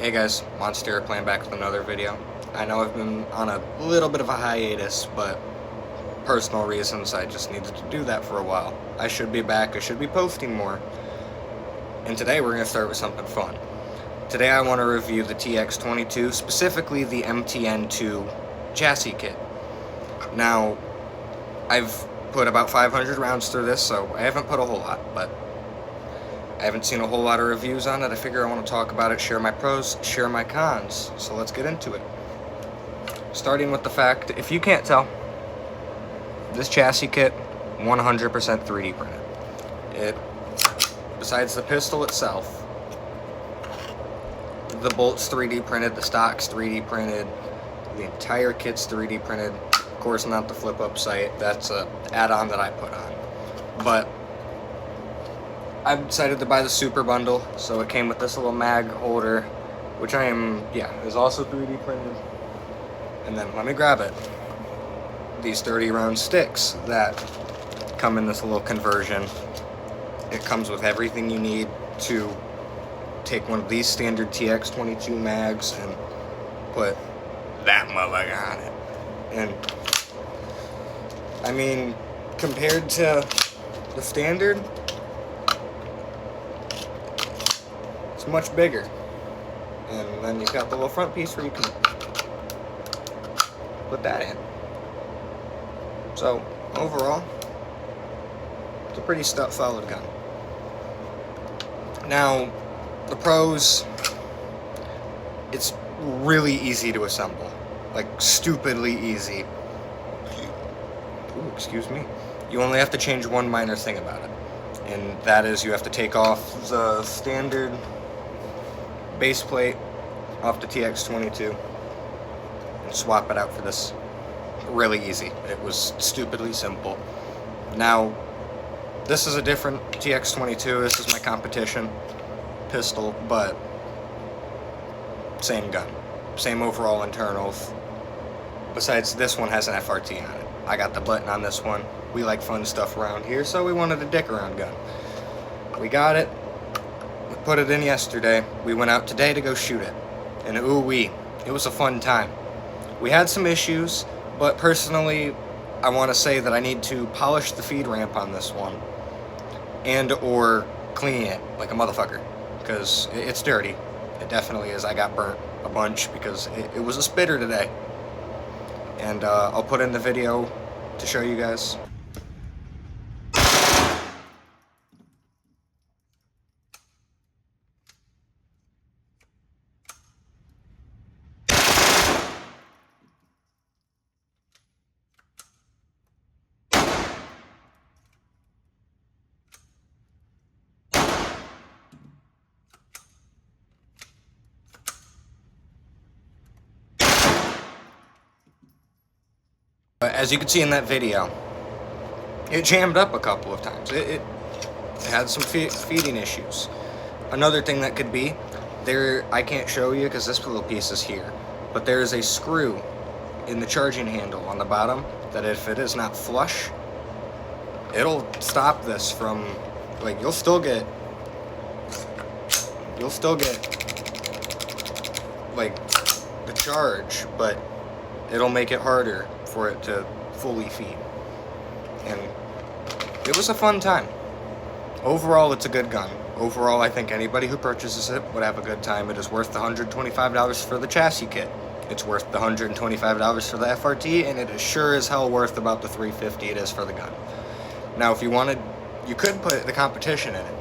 Hey guys, Monster playing back with another video. I know I've been on a little bit of a hiatus, but personal reasons I just needed to do that for a while. I should be back, I should be posting more. And today we're going to start with something fun. Today I want to review the Tx22, specifically the Mtn2 chassis kit. Now, I've put about 500 rounds through this, so I haven't put a whole lot, but I haven't seen a whole lot of reviews on it. I figure I want to talk about it, share my pros, share my cons. So let's get into it. Starting with the fact, if you can't tell, this chassis kit, 100% 3D printed. It, besides the pistol itself, the bolt's 3D printed, the stock's 3D printed, the entire kit's 3D printed. Of course, not the flip-up sight. That's an add-on that I put on. But I decided to buy the super bundle, so it came with this little mag holder, which is also 3D printed. And then let me grab it. These 30 round sticks that come in this little conversion. It comes with everything you need to take one of these standard Tx22 mags and put that motherfucker on it. And I mean, compared to the standard, it's much bigger. And then you've got the little front piece where you can put that in. So overall, it's a pretty solid gun. Now, the pros, it's really easy to assemble. Like, stupidly easy. Ooh, excuse me. You only have to change one minor thing about it. And that is you have to take off the standard base plate off the Tx22 and swap it out for this. Really easy. It was stupidly simple. Now, this is a different Tx22. This is my competition pistol, but same gun. Same overall internals. Besides, this one has an FRT on it. I got the button on this one. We like fun stuff around here, so we wanted a dick around gun. We got it. We put it in yesterday. We went out today to go shoot it. And ooh-wee, it was a fun time. We had some issues, but personally, I want to say that I need to polish the feed ramp on this one and or clean it like a motherfucker, because it's dirty. It definitely is. I got burnt a bunch because it was a spitter today. And I'll put in the video to show you guys. As you can see in that video, it jammed up a couple of times. It had some feeding issues. Another thing that could be, I can't show you because this little piece is here, but there is a screw in the charging handle on the bottom that if it is not flush, it'll stop this from, like, you'll still get like the charge, but it'll make it harder for it to fully feed. And it was a fun time. Overall, it's a good gun. Overall, I think anybody who purchases it would have a good time. It is worth the $125 for the chassis kit. It's worth the $125 for the FRT, and it is sure as hell worth about the $350 it is for the gun. Now, if you wanted, you could put the competition in it.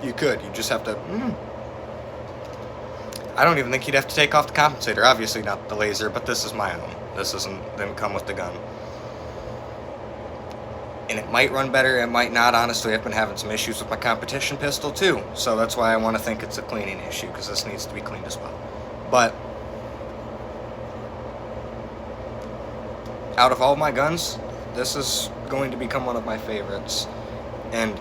You could. You just have to... I don't even think you'd have to take off the compensator. Obviously not the laser, but this is my own. This didn't come with the gun. And it might run better, it might not. Honestly, I've been having some issues with my competition pistol too. So that's why I want to think it's a cleaning issue, because this needs to be cleaned as well. But out of all my guns, this is going to become one of my favorites. And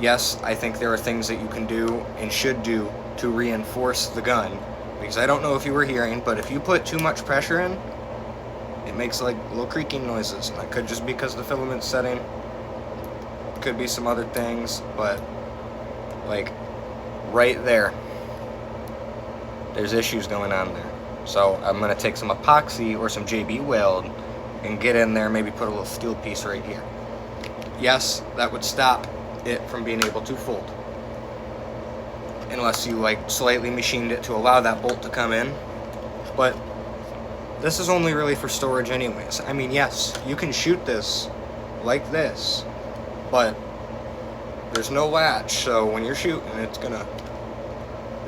yes, I think there are things that you can do and should do to reinforce the gun, because I don't know if you were hearing, but if you put too much pressure in, it makes like little creaking noises. And that could just be because the filament's setting. Could be some other things, but like right there, there's issues going on there. So I'm going to take some epoxy or some JB Weld and get in there, maybe put a little steel piece right here. Yes, that would stop it from being able to fold, unless you like slightly machined it to allow that bolt to come in. But this is only really for storage anyways. I mean, yes, you can shoot this like this, but there's no latch, so when you're shooting,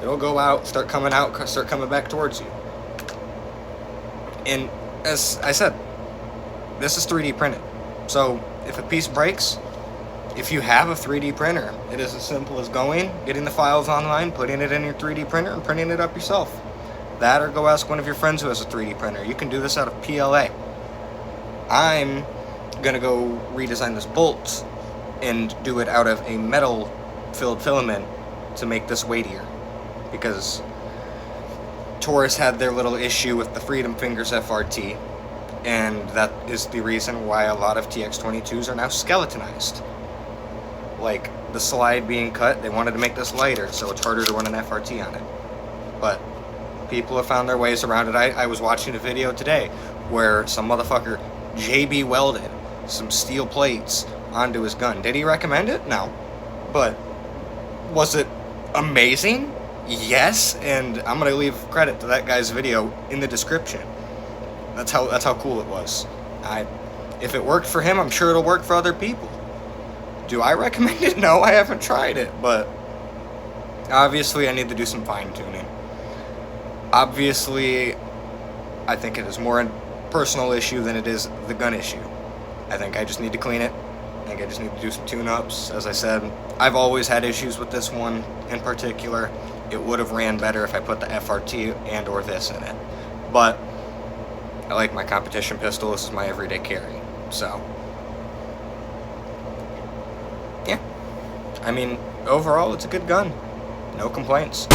it'll go out, start coming back towards you. And as I said, this is 3D printed. So if a piece breaks, if you have a 3D printer, it is as simple as getting the files online, putting it in your 3D printer, and printing it up yourself. That, or go ask one of your friends who has a 3D printer. You can do this out of PLA. I'm gonna go redesign this bolt and do it out of a metal filled filament to make this weightier, because Taurus had their little issue with the Freedom Fingers FRT, and that is the reason why a lot of Tx22s are now skeletonized. Like the slide being cut, they wanted to make this lighter so it's harder to run an FRT on it. But people have found their ways around it. I was watching a video today where some motherfucker JB welded some steel plates onto his gun. Did he recommend it? No. But was it amazing? Yes, and I'm gonna leave credit to that guy's video in the description. That's how cool it was. If it worked for him, I'm sure it'll work for other people. Do I recommend it? No, I haven't tried it, but obviously I need to do some fine-tuning. Obviously, I think it is more a personal issue than it is the gun issue. I think I just need to clean it. I think I just need to do some tune-ups. As I said, I've always had issues with this one in particular. It would have ran better if I put the FRT and or this in it. But I like my competition pistol. This is my everyday carry. So, yeah. I mean, overall, it's a good gun. No complaints.